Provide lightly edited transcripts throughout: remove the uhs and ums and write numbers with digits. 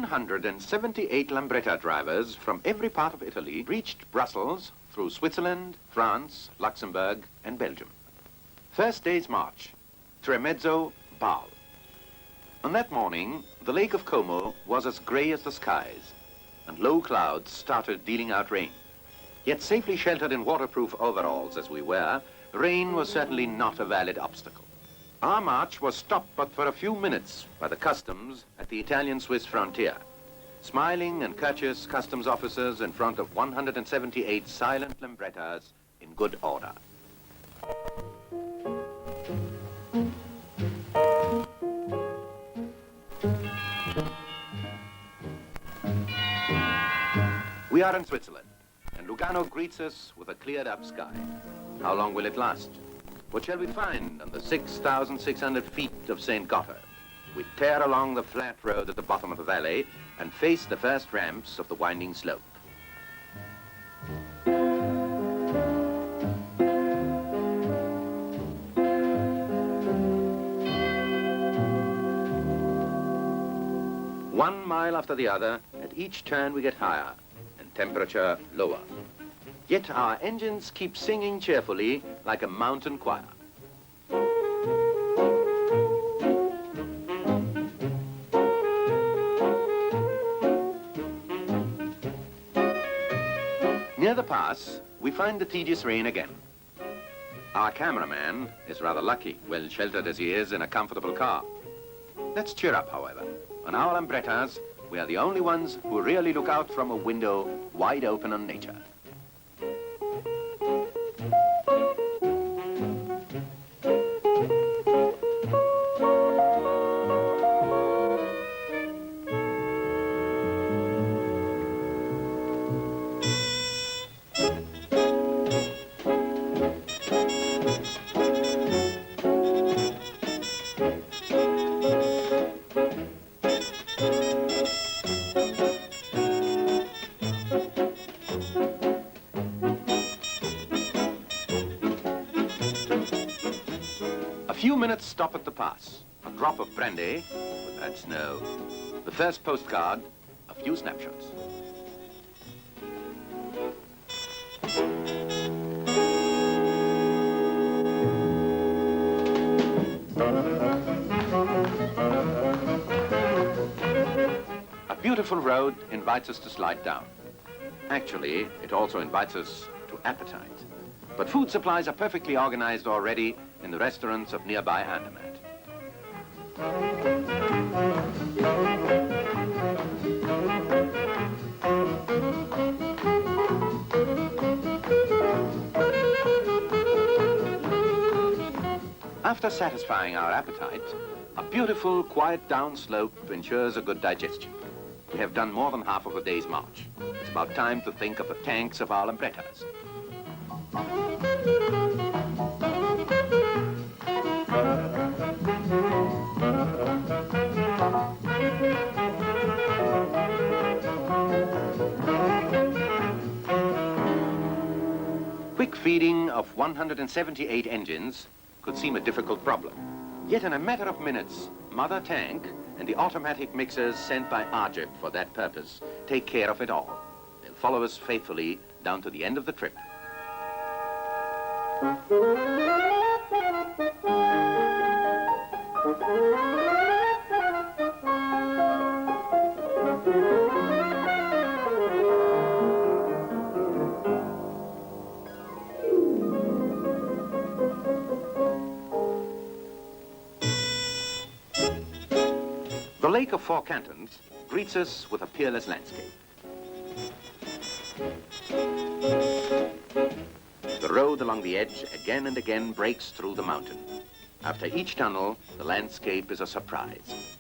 178 Lambretta drivers from every part of Italy reached Brussels through Switzerland, France, Luxembourg and Belgium. First day's march, Tremezzo, Bâle. On that morning, the Lake of Como was as grey as the skies, and low clouds started dealing out rain. Yet safely sheltered in waterproof overalls as we were, rain was certainly not a valid obstacle. Our march was stopped but for a few minutes by the customs at the Italian-Swiss frontier. Smiling and courteous customs officers in front of 178 silent Lambrettas in good order. We are in Switzerland, and Lugano greets us with a cleared-up sky. How long will it last? What shall we find on the 6,600 feet of St. Gotthard? We tear along the flat road at the bottom of the valley and face the first ramps of the winding slope. One mile after the other, at each turn we get higher and temperature lower. Yet our engines keep singing cheerfully like a mountain choir. Near the pass, we find the tedious rain again. Our cameraman is rather lucky, well sheltered as he is in a comfortable car. Let's cheer up, however. On our Lambrettas, we are the only ones who really look out from a window wide open on nature. A few minutes stop at the pass. A drop of brandy with that snow. The first postcard, a few snapshots. A beautiful road invites us to slide down. Actually, it also invites us to appetite. But food supplies are perfectly organized already in the restaurants of nearby Andermatt. After satisfying our appetite, a beautiful, quiet downslope ensures a good digestion. We have done more than half of a day's march. It's about time to think of the tanks of our Lambrettas. Quick feeding of 178 engines could seem a difficult problem. Yet in a matter of minutes, Mother Tank and the automatic mixers sent by Arjep for that purpose take care of it all. They'll follow us faithfully down to the end of the trip. The Lake of Four Cantons greets us with a peerless landscape. The road along the edge again and again breaks through the mountain. After each tunnel, the landscape is a surprise.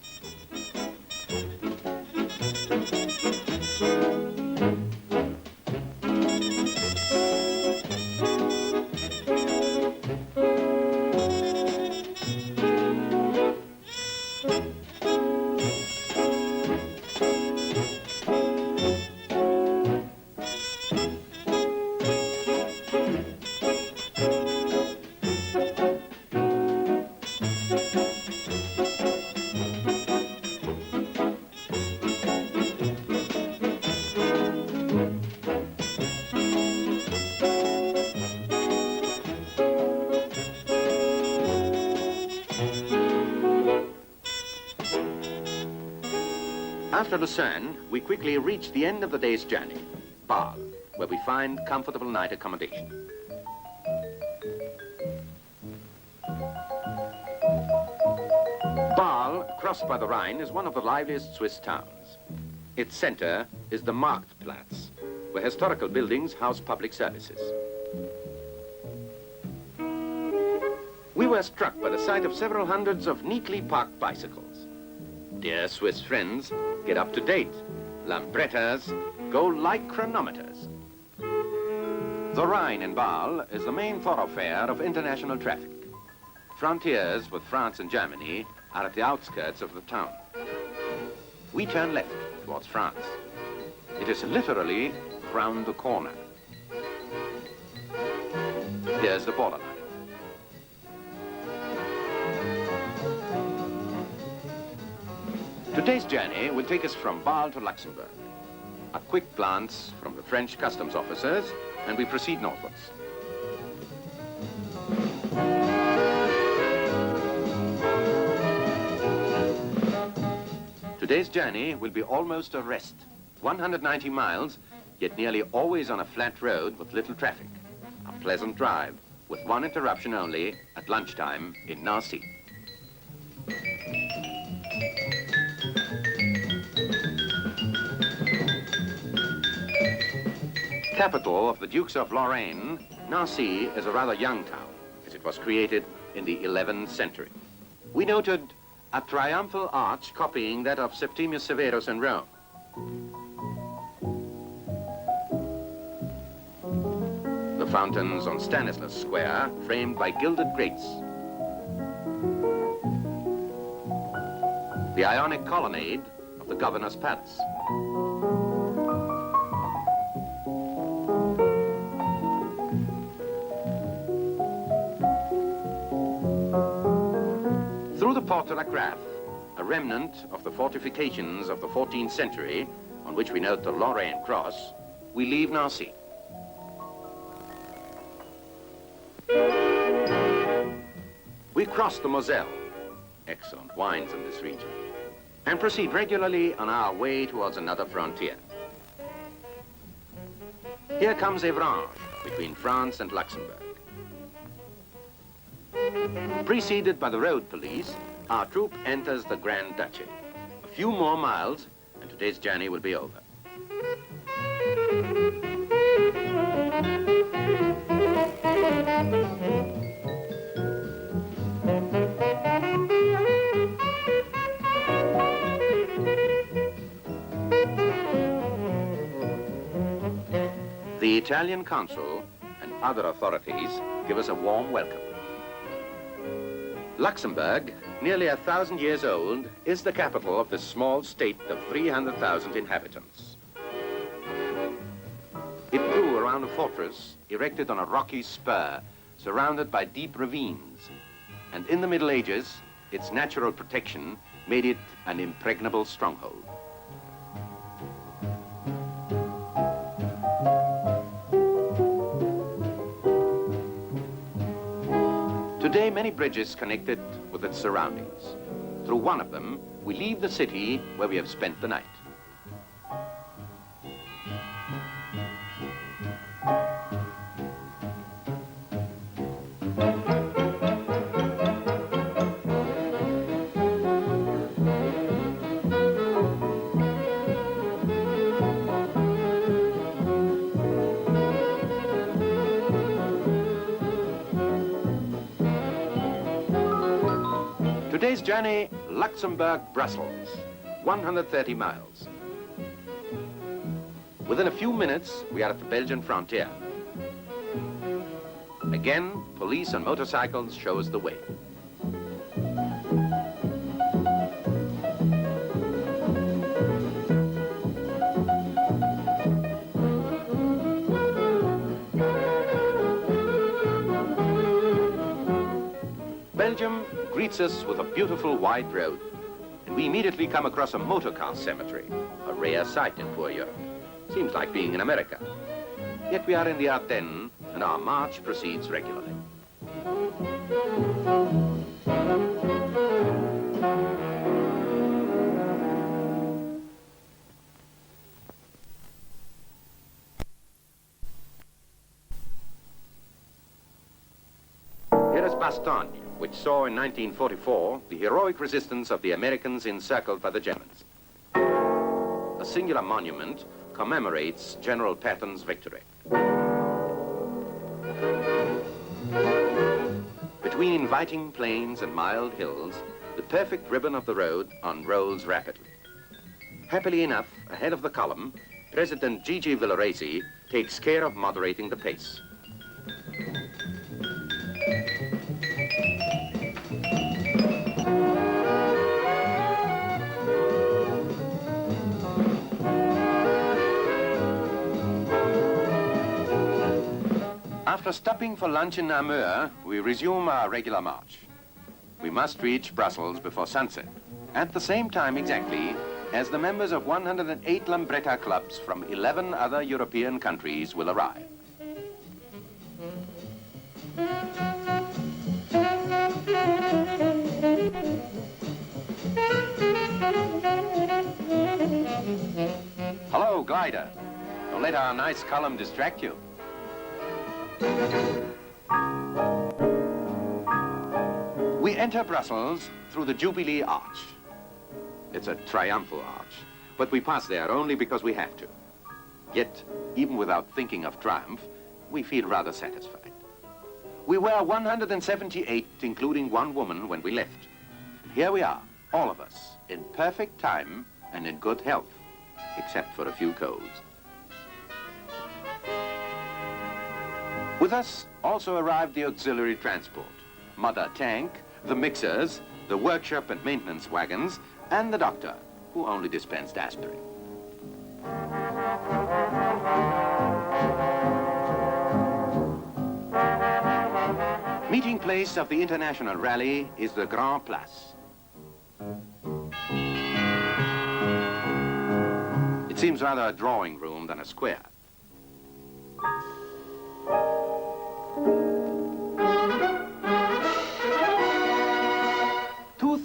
After Lucerne, we quickly reach the end of the day's journey, Bâle, where we find comfortable night accommodation. Bâle, crossed by the Rhine, is one of the liveliest Swiss towns. Its center is the Marktplatz, where historical buildings house public services. We were struck by the sight of several hundreds of neatly parked bicycles. Dear Swiss friends, get up to date. Lambrettas go like chronometers. The Rhine in Bâle is the main thoroughfare of international traffic. Frontiers with France and Germany are at the outskirts of the town. We turn left towards France. It is literally round the corner. Here's the borderline. Today's journey will take us from Bâle to Luxembourg. A quick glance from the French customs officers, and we proceed northwards. Today's journey will be almost a rest. 190 miles, yet nearly always on a flat road with little traffic. A pleasant drive, with one interruption only at lunchtime in Nancy. Capital of the Dukes of Lorraine, Nancy is a rather young town, as it was created in the 11th century. We noted a triumphal arch copying that of Septimius Severus in Rome. The fountains on Stanislas Square, framed by gilded grates. The Ionic colonnade of the governor's palace. Through the Porte de la Graffe, a remnant of the fortifications of the 14th century, on which we note the Lorraine cross, we leave Nancy. We cross the Moselle, excellent wines in this region, and proceed regularly on our way towards another frontier. Here comes Évrange, between France and Luxembourg. Preceded by the road police, our troop enters the Grand Duchy. A few more miles, and today's journey will be over. The Italian consul and other authorities give us a warm welcome. Luxembourg, nearly 1,000 years old, is the capital of this small state of 300,000 inhabitants. It grew around a fortress erected on a rocky spur, surrounded by deep ravines. And in the Middle Ages, its natural protection made it an impregnable stronghold. Today, many bridges connect it with its surroundings. Through one of them, we leave the city where we have spent the night. Today's journey, Luxembourg-Brussels, 130 miles. Within a few minutes, we are at the Belgian frontier. Again, police on motorcycles show us the way. Belgium greets us with a beautiful wide road, and we immediately come across a motorcar cemetery, a rare sight in poor Europe. Seems like being in America. Yet we are in the Ardennes, and our march proceeds regularly. as Bastogne, which saw in 1944 the heroic resistance of the Americans encircled by the Germans. A singular monument commemorates General Patton's victory. Between inviting plains and mild hills, the perfect ribbon of the road unrolls rapidly. Happily enough, ahead of the column, President Gigi Villaresi takes care of moderating the pace. After stopping for lunch in Namur, we resume our regular march. We must reach Brussels before sunset, at the same time exactly as the members of 108 Lambretta Clubs from 11 other European countries will arrive. Hello, glider. Don't let our nice column distract you. We enter Brussels through the Jubilee Arch. It's a triumphal arch, but we pass there only because we have to. Yet, even without thinking of triumph, we feel rather satisfied. We were 178, including one woman, when we left. Here we are, all of us, in perfect time and in good health, except for a few colds. With us also arrived the auxiliary transport, Mother Tank, the mixers, the workshop and maintenance wagons, and the doctor, who only dispensed aspirin. Meeting place of the international rally is the Grand Place. It seems rather a drawing room than a square.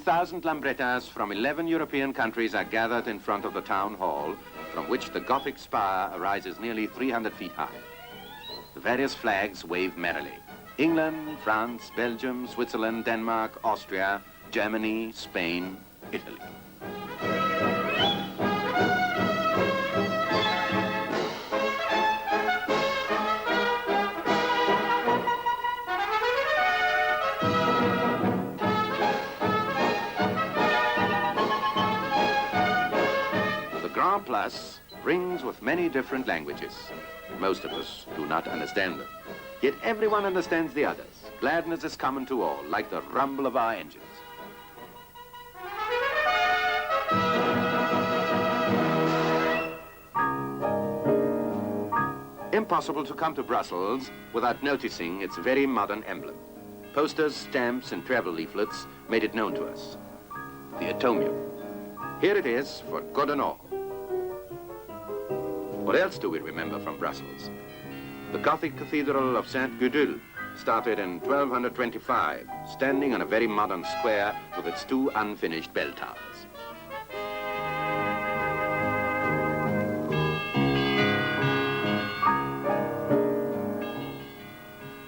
Thousand Lambrettas from 11 European countries are gathered in front of the town hall, from which the Gothic spire arises nearly 300 feet high. The various flags wave merrily. England, France, Belgium, Switzerland, Denmark, Austria, Germany, Spain, Italy. Plus rings with many different languages. Most of us do not understand them. Yet everyone understands the others. Gladness is common to all, like the rumble of our engines. Impossible to come to Brussels without noticing its very modern emblem. Posters, stamps, and travel leaflets made it known to us. The atomium. Here it is for good and all. What else do we remember from Brussels? The Gothic Cathedral of Saint Gudule, started in 1225, standing on a very modern square with its two unfinished bell towers.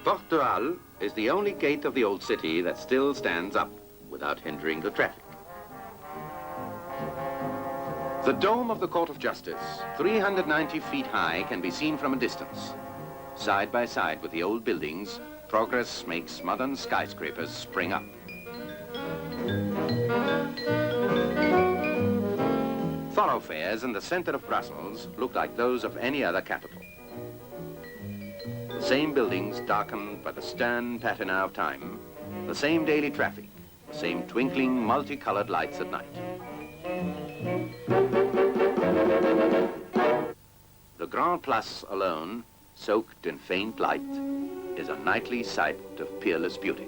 Porte de Halle is the only gate of the old city that still stands up without hindering the traffic. The dome of the Court of Justice, 390 feet high, can be seen from a distance. Side by side with the old buildings, progress makes modern skyscrapers spring up. Thoroughfares in the center of Brussels look like those of any other capital. The same buildings darkened by the stern patina of time, the same daily traffic, the same twinkling multicolored lights at night. The Grand Place alone, soaked in faint light, is a nightly sight of peerless beauty.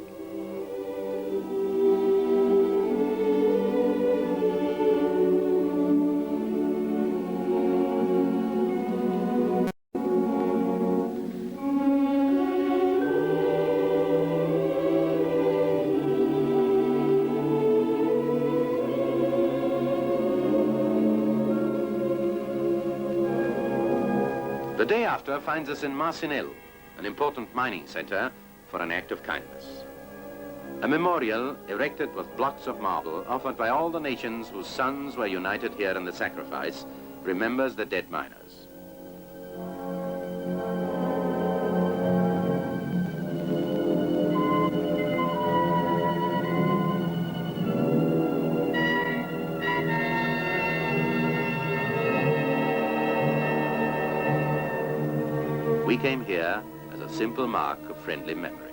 The day after finds us in Marcinelle, an important mining center, for an act of kindness. A memorial erected with blocks of marble offered by all the nations whose sons were united here in the sacrifice remembers the dead miners. We came here as a simple mark of friendly memory.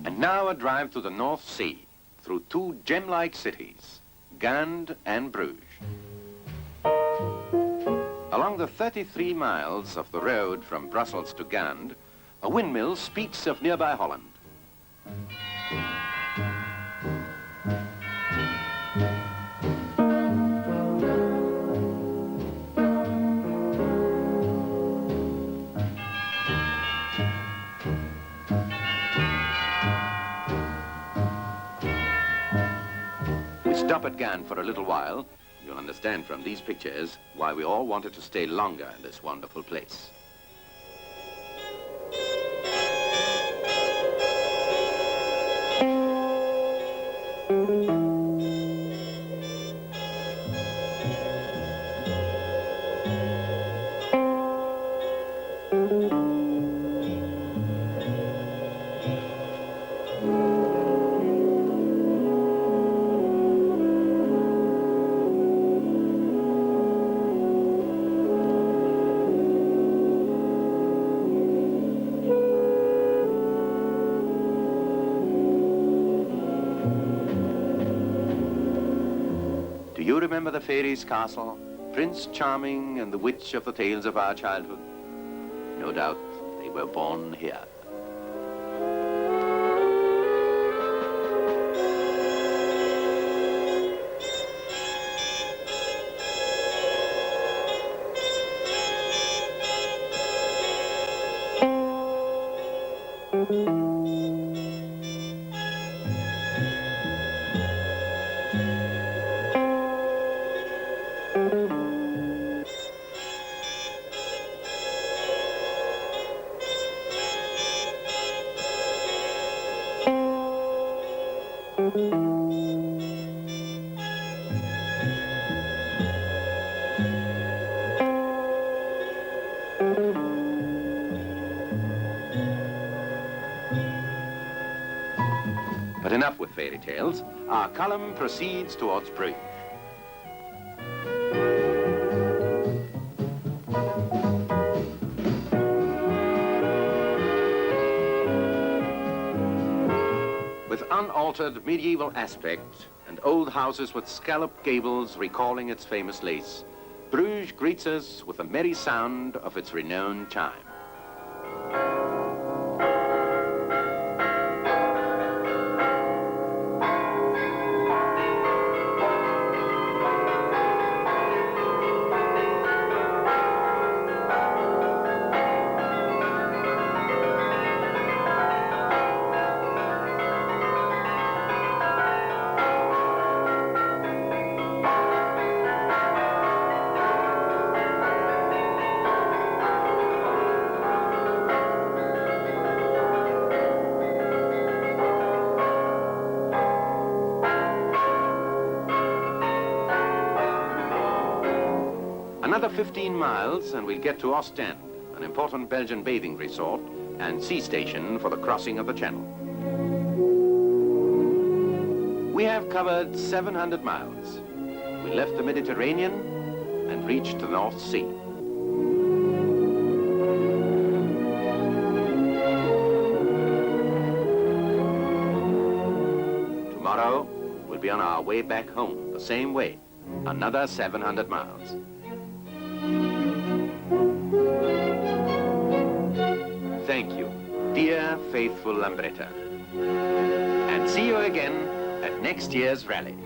And now a drive to the North Sea, through two gem-like cities, Gand and Bruges. Along the 33 miles of the road from Brussels to Gand, a windmill speaks of nearby Holland. Stop at Gand for a little while. You'll understand from these pictures why we all wanted to stay longer in this wonderful place. Do you remember the fairies' castle, Prince Charming and the witch of the tales of our childhood? No doubt they were born here. But enough with fairy tales. Our column proceeds towards Bruges. With unaltered medieval aspect and old houses with scalloped gables recalling its famous lace, Bruges greets us with the merry sound of its renowned chime. Another 15 miles and we'll get to Ostend, an important Belgian bathing resort and sea station for the crossing of the Channel. We have covered 700 miles. We left the Mediterranean and reached the North Sea. Tomorrow, we'll be on our way back home, the same way, another 700 miles. Thank you, dear, faithful Lambretta. And see you again at next year's rally.